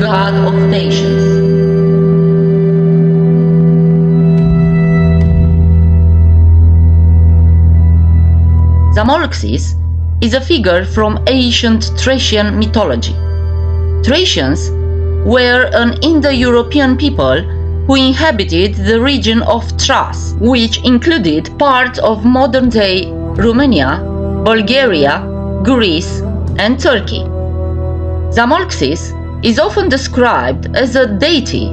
god of Dacians. Zamolxis is a figure from ancient Thracian mythology. Thracians were an Indo-European people who inhabited the region of Thrace, which included parts of modern-day Romania, Bulgaria, Greece, and Turkey. Zamolxis is often described as a deity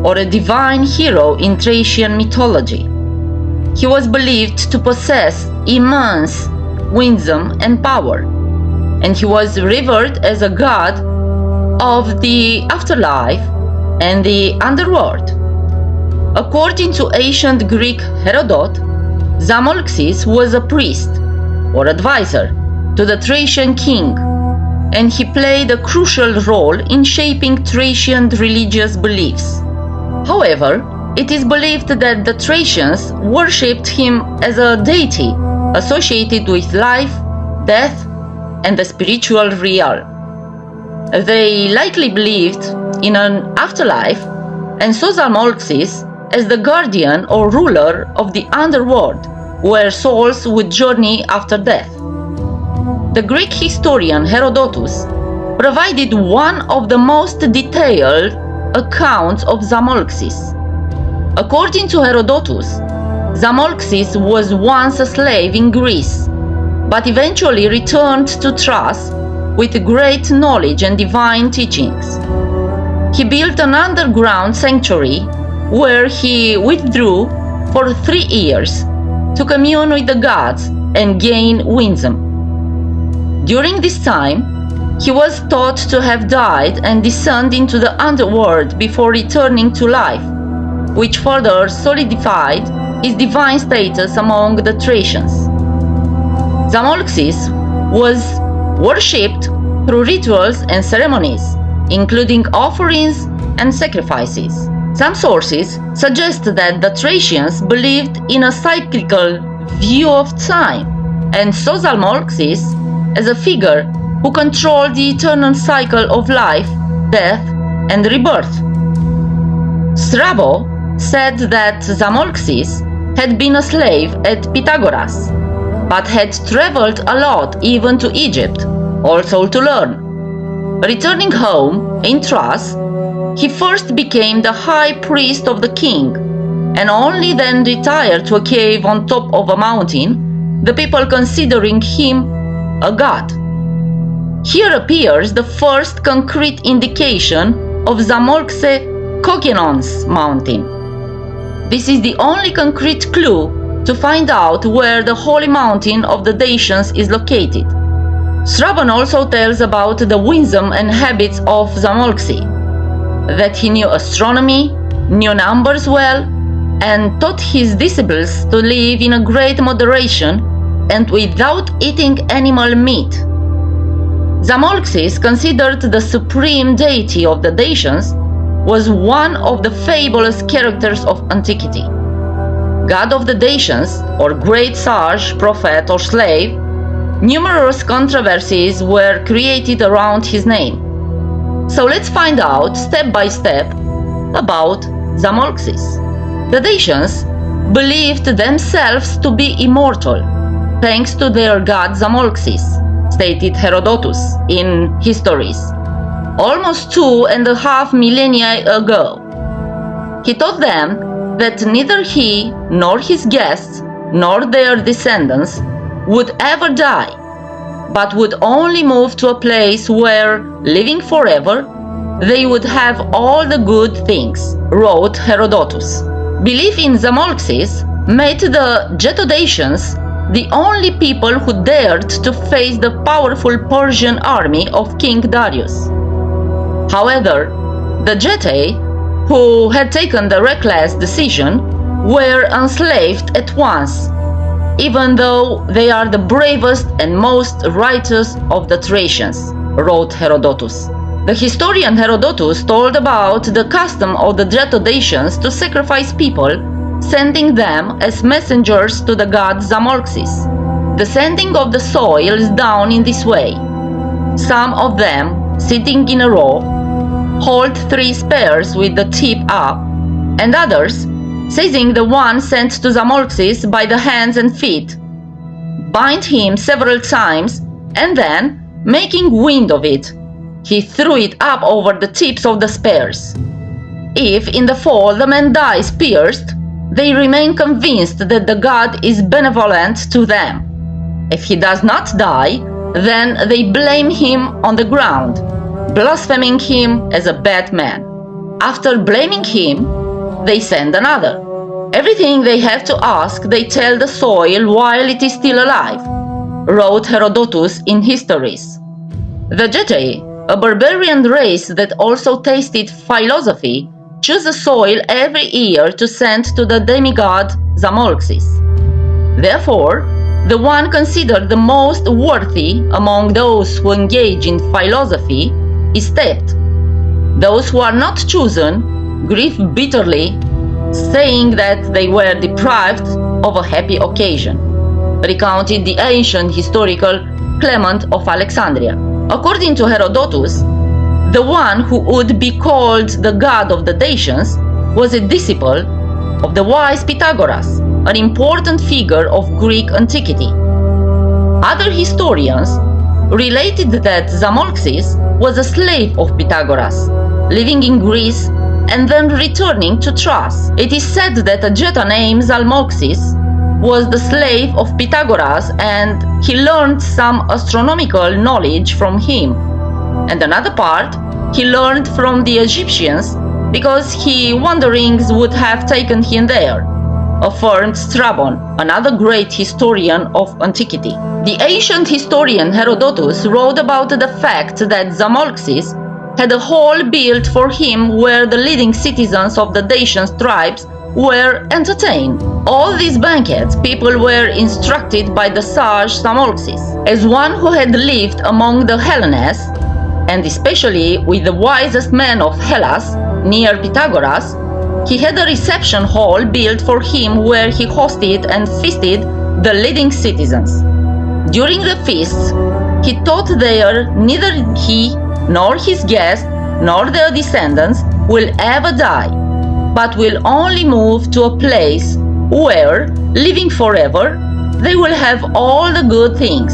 or a divine hero in Thracian mythology. He was believed to possess immense wisdom and power, and he was revered as a god of the afterlife and the underworld. According to ancient Greek Herodot, Zamolxis was a priest or advisor to the Thracian king, and he played a crucial role in shaping Thracian religious beliefs. However, it is believed that the Thracians worshipped him as a deity associated with life, death, and the spiritual realm. They likely believed in an afterlife and saw Zamolxis as the guardian or ruler of the underworld, where souls would journey after death. The Greek historian Herodotus provided one of the most detailed accounts of Zamolxis. According to Herodotus, Zamolxis was once a slave in Greece, but eventually returned to Thrace with great knowledge and divine teachings. He built an underground sanctuary where he withdrew for 3 years to commune with the gods and gain wisdom. During this time, he was thought to have died and descended into the underworld before returning to life, which further solidified his divine status among the Thracians. Zamolxis was worshipped through rituals and ceremonies, including offerings and sacrifices. Some sources suggest that the Thracians believed in a cyclical view of time and saw Zamolxis as a figure who controlled the eternal cycle of life, death, and rebirth. Strabo said that Zamolxis had been a slave at Pythagoras, but had traveled a lot even to Egypt, also to learn. Returning home in Thrace, he first became the high priest of the king, and only then retired to a cave on top of a mountain, the people considering him a god. Here appears the first concrete indication of Zamolxe Kokenon's mountain. This is the only concrete clue to find out where the holy mountain of the Dacians is located. Strabon also tells about the wisdom and habits of Zamolxis, that he knew astronomy, knew numbers well, and taught his disciples to live in a great moderation and without eating animal meat. Zamolxis, considered the supreme deity of the Dacians, was one of the fabulous characters of antiquity. God of the Dacians, or great sage, prophet, or slave, numerous controversies were created around his name. So let's find out step by step about Zamolxis. The Dacians believed themselves to be immortal, thanks to their god Zamolxis, stated Herodotus in Histories, almost 2.5 millennia ago. He taught them that neither he nor his guests nor their descendants would ever die, but would only move to a place where, living forever, they would have all the good things, wrote Herodotus. Belief in Zamolxis made the Dacians the only people who dared to face the powerful Persian army of King Darius. However, the Getae, who had taken the reckless decision, were enslaved at once, even though they are the bravest and most righteous of the Thracians, wrote Herodotus. The historian Herodotus told about the custom of the Dacians to sacrifice people, sending them as messengers to the god Zamolxis. The sending of the soil is done in this way: some of them sitting in a row, hold 3 spears with the tip up, and others, seizing the one sent to Zamolxis by the hands and feet, bind him several times, and then, making wind of it, he threw it up over the tips of the spears. If in the fall the man dies pierced, they remain convinced that the god is benevolent to them. If he does not die, then they blame him on the ground, blaspheming him as a bad man. After blaming him, they send another. Everything they have to ask they tell the soil while it is still alive, wrote Herodotus in Histories. The Getae, a barbarian race that also tasted philosophy, choose the soil every year to send to the demigod Zamolxis. Therefore, the one considered the most worthy among those who engage in philosophy is stepped. Those who are not chosen grieve bitterly, saying that they were deprived of a happy occasion, recounted the ancient historical Clement of Alexandria. According to Herodotus, the one who would be called the god of the Dacians was a disciple of the wise Pythagoras, an important figure of Greek antiquity. Other historians related that Zamolxis was a slave of Pythagoras, living in Greece and then returning to Thrace. It is said that a Geta named Zamolxis was the slave of Pythagoras and he learned some astronomical knowledge from him. And another part he learned from the Egyptians because his wanderings would have taken him there, affirmed Strabon, another great historian of antiquity. The ancient historian Herodotus wrote about the fact that Zamolxis had a hall built for him where the leading citizens of the Dacian tribes were entertained. All these banquets people were instructed by the sage Zamolxis. As one who had lived among the Hellenes, and especially with the wisest men of Hellas, near Pythagoras, he had a reception hall built for him where he hosted and feasted the leading citizens. During the feasts, he taught there neither he nor his guests nor their descendants will ever die, but will only move to a place where, living forever, they will have all the good things,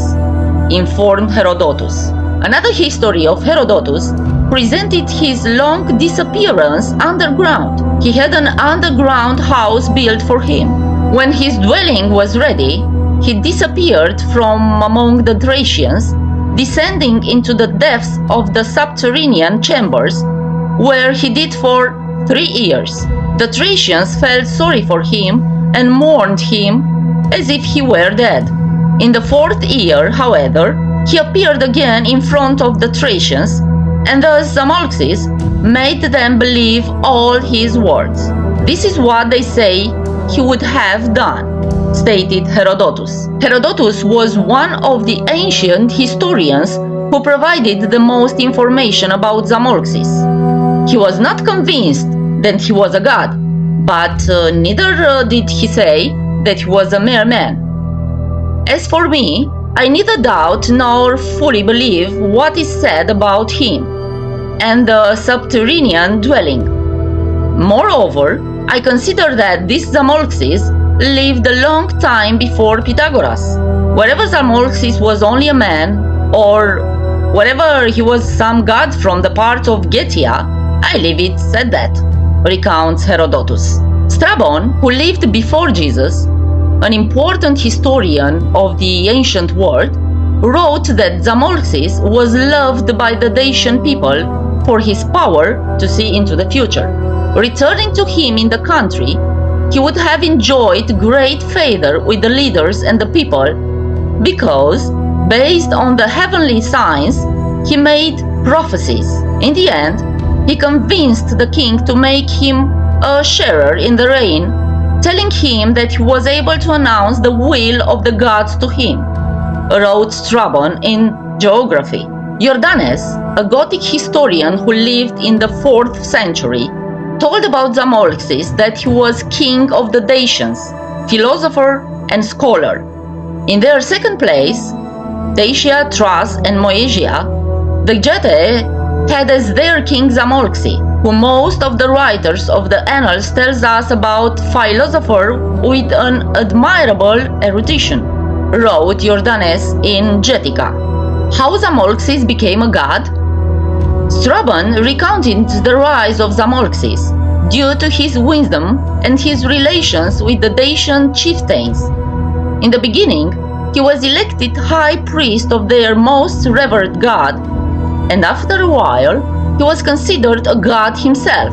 informed Herodotus. Another history of Herodotus presented his long disappearance underground. He had an underground house built for him. When his dwelling was ready, he disappeared from among the Dacians, descending into the depths of the subterranean chambers, where he did for 3 years. The Dacians felt sorry for him and mourned him as if he were dead. In the 4th year, however, he appeared again in front of the Dacians, and thus Zamolxis made them believe all his words. This is what they say he would have done, stated Herodotus. Herodotus was one of the ancient historians who provided the most information about Zamolxis. He was not convinced that he was a god, but neither did he say that he was a mere man. As for me, I neither doubt nor fully believe what is said about him and the subterranean dwelling. Moreover, I consider that this Zamolxis lived a long time before Pythagoras. Wherever Zamolxis was only a man, or wherever he was some god from the part of Getia, I leave it at that, recounts Herodotus. Strabon, who lived before Jesus, an important historian of the ancient world, wrote that Zamolxis was loved by the Dacian people for his power to see into the future. Returning to him in the country, he would have enjoyed great favor with the leaders and the people because, based on the heavenly signs, he made prophecies. In the end, he convinced the king to make him a sharer in the rain, telling him that he was able to announce the will of the gods to him, wrote Strabon in Geography. Jordanes, a Gothic historian who lived in the 4th century, told about Zamolxis that he was king of the Dacians, philosopher and scholar. In their second place, Dacia, Thrace and Moesia, the Getae had as their king Zamolxis, who most of the writers of the annals tells us about philosopher with an admirable erudition, wrote Jordanes in Getica. How Zamolxis became a god? Strabon recounted the rise of Zamolxis due to his wisdom and his relations with the Dacian chieftains. In the beginning, he was elected high priest of their most revered god, and after a while, he was considered a god himself.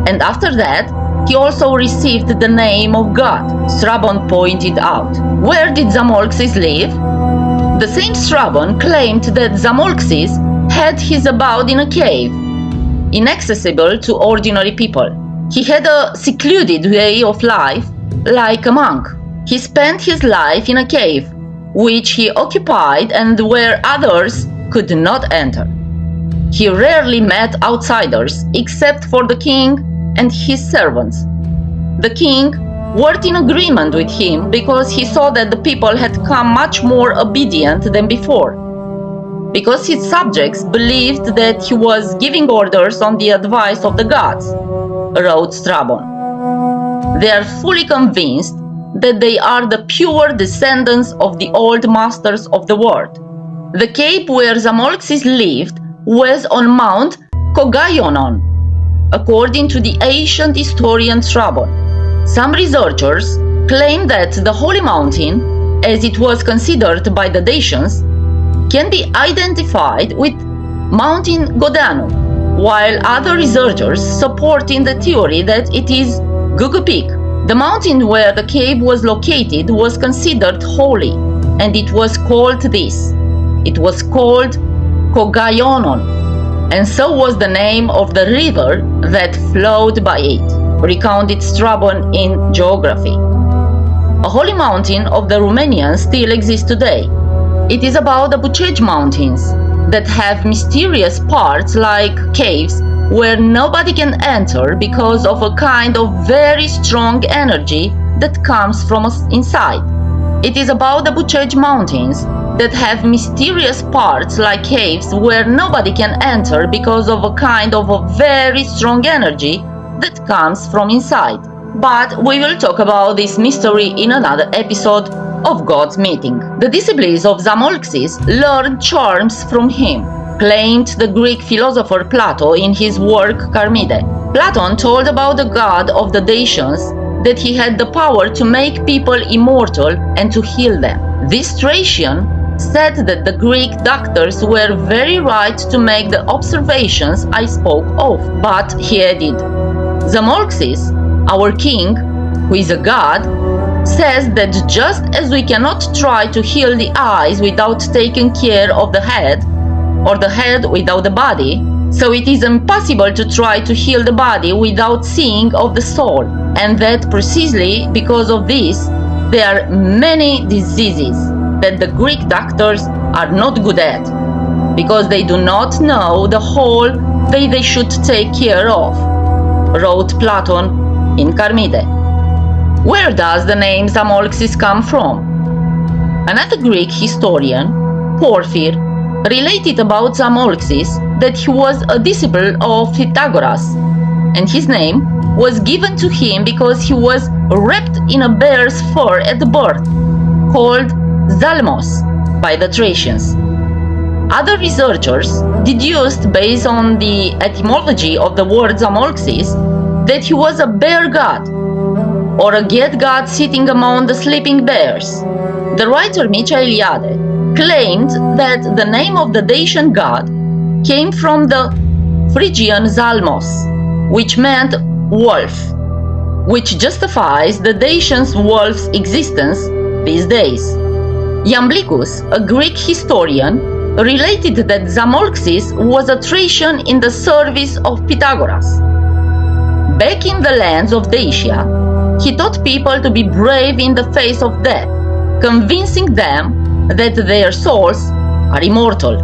And after that, he also received the name of God, Strabon pointed out. Where did Zamolxis live? The same Strabon claimed that Zamolxis had his abode in a cave, inaccessible to ordinary people. He had a secluded way of life, like a monk. He spent his life in a cave, which he occupied and where others could not enter. He rarely met outsiders, except for the king and his servants. The king worked in agreement with him because he saw that the people had come much more obedient than before, because his subjects believed that he was giving orders on the advice of the gods, wrote Strabon. They are fully convinced that they are the pure descendants of the old masters of the world. The cave where Zamolxis lived was on Mount Kogaionon, according to the ancient historian Strabon. Some researchers claim that the Holy Mountain, as it was considered by the Dacians, can be identified with Mountain Godanu, while other researchers supporting the theory that it is Gugu Peak. The mountain where the cave was located was considered holy, and it was called this. It was called Kogaionon, and so was the name of the river that flowed by it, recounted Strabon in Geography. A holy mountain of the Romanians still exists today. It is about the Bucegi Mountains that have mysterious parts like caves where nobody can enter because of a kind of very strong energy that comes from inside. It is about the Bucegi Mountains that have mysterious parts like caves where nobody can enter because of a kind of a very strong energy that comes from inside. But we will talk about this mystery in another episode of God's Meeting. The disciples of Zamolxis learned charms from him, claimed the Greek philosopher Plato in his work Charmide. Platon told about the god of the Dacians that he had the power to make people immortal and to heal them. This Thracian said that the Greek doctors were very right to make the observations I spoke of, but he added, Zamolxis, our king, who is a god, says that just as we cannot try to heal the eyes without taking care of the head, or the head without the body, so it is impossible to try to heal the body without seeing of the soul, and that precisely because of this, there are many diseases that the Greek doctors are not good at, because they do not know the whole way they should take care of, wrote Platon in Charmide. Where does the name Zamolxis come from? Another Greek historian, Porphyr, related about Zamolxis that he was a disciple of Pythagoras, and his name was given to him because he was wrapped in a bear's fur at birth, called Zalmos by the Thracians. Other researchers deduced, based on the etymology of the word Zamolxis, that he was a bear god, or a get god sitting among the sleeping bears. The writer Mircea Eliade claimed that the name of the Dacian god came from the Phrygian Zalmos, which meant wolf, which justifies the Dacians' wolf's existence these days. Iamblicus, a Greek historian, related that Zamolxis was a Thracian in the service of Pythagoras. Back in the lands of Dacia, he taught people to be brave in the face of death, convincing them that their souls are immortal.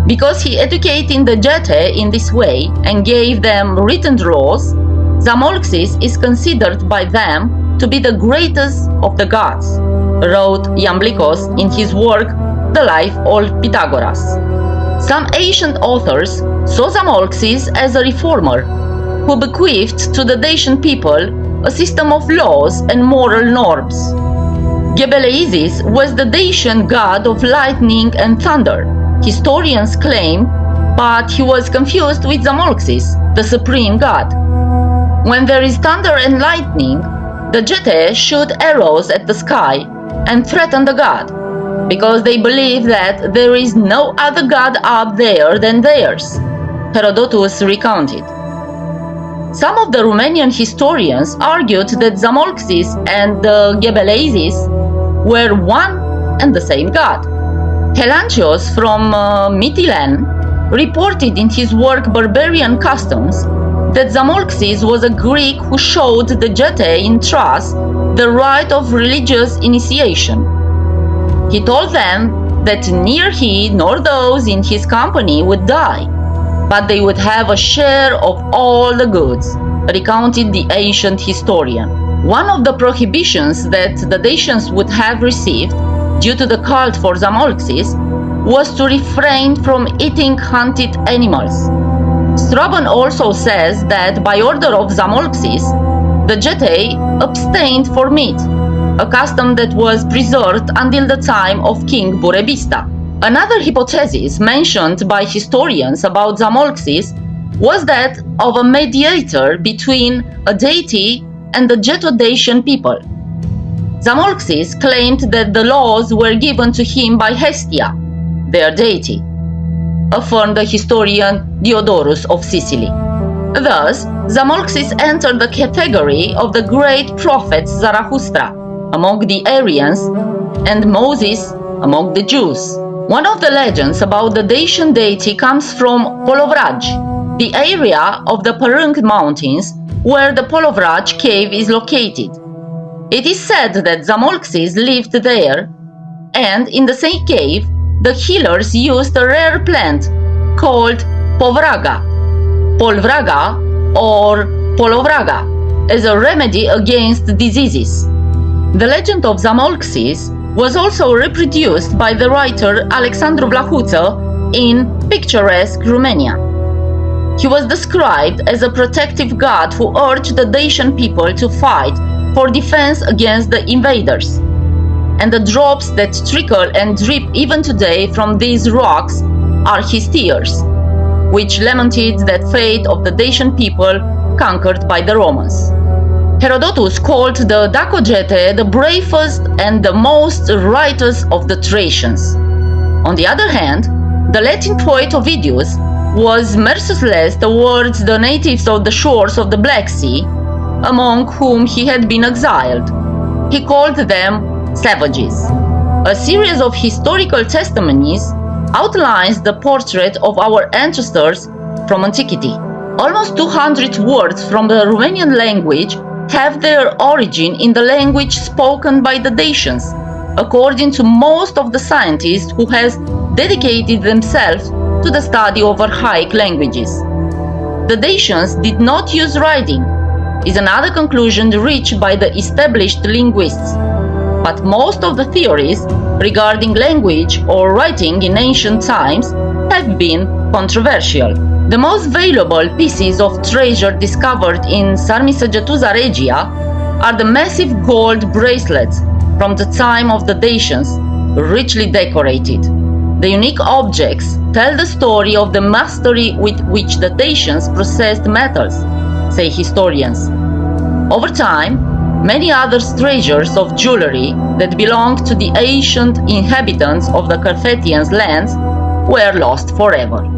Because he educated the Getae in this way and gave them written laws, Zamolxis is considered by them to be the greatest of the gods, wrote Iamblicus in his work The Life of Pythagoras. Some ancient authors saw Zamolxis as a reformer who bequeathed to the Dacian people a system of laws and moral norms. Gebeleizis was the Dacian god of lightning and thunder, historians claim, but he was confused with Zamolxis, the supreme god. When there is thunder and lightning, the Getae shoot arrows at the sky and threaten the god, because they believe that there is no other god up there than theirs, Herodotus recounted. Some of the Romanian historians argued that Zamolxis and the Gebeleizis were one and the same god. Helanchios from Mytilene reported in his work Barbarian Customs that Zamolxis was a Greek who showed the Getae in Thrace the rite of religious initiation. He told them that neither he nor those in his company would die, but they would have a share of all the goods, recounted the ancient historian. One of the prohibitions that the Dacians would have received due to the cult for Zamolxis was to refrain from eating hunted animals. Strabon also says that by order of Zamolxis, the Getae abstained for meat, a custom that was preserved until the time of King Burebista. Another hypothesis mentioned by historians about Zamolxis was that of a mediator between a deity and the Geto-Dacian people. Zamolxis claimed that the laws were given to him by Hestia, their deity, affirmed the historian Diodorus of Sicily. Thus, Zamolxis entered the category of the great prophets Zarathustra among the Aryans and Moses among the Jews. One of the legends about the Dacian deity comes from Polovraj, the area of the Părânc Mountains where the Polovraj cave is located. It is said that Zamolxis lived there, and in the same cave, the healers used a rare plant called povraga, polvraga, or polovraga as a remedy against diseases. The legend of Zamolxis was also reproduced by the writer Alexandru Blahuță in picturesque Romania. He was described as a protective god who urged the Dacian people to fight for defense against the invaders. And the drops that trickle and drip even today from these rocks are his tears, which lamented the fate of the Dacian people conquered by the Romans. Herodotus called the Dacogetae the bravest and the most righteous of the Thracians. On the other hand, the Latin poet Ovidius was merciless towards the natives of the shores of the Black Sea, among whom he had been exiled. He called them savages. A series of historical testimonies outlines the portrait of our ancestors from antiquity. Almost 200 words from the Romanian language have their origin in the language spoken by the Dacians, according to most of the scientists who have dedicated themselves to the study of archaic languages. The Dacians did not use writing, is another conclusion reached by the established linguists. But most of the theories regarding language or writing in ancient times have been controversial. The most valuable pieces of treasure discovered in Sarmisegetusa Regia are the massive gold bracelets from the time of the Dacians, richly decorated. The unique objects tell the story of the mastery with which the Dacians processed metals, say historians. Over time, many other treasures of jewelry that belonged to the ancient inhabitants of the Carpathian lands were lost forever.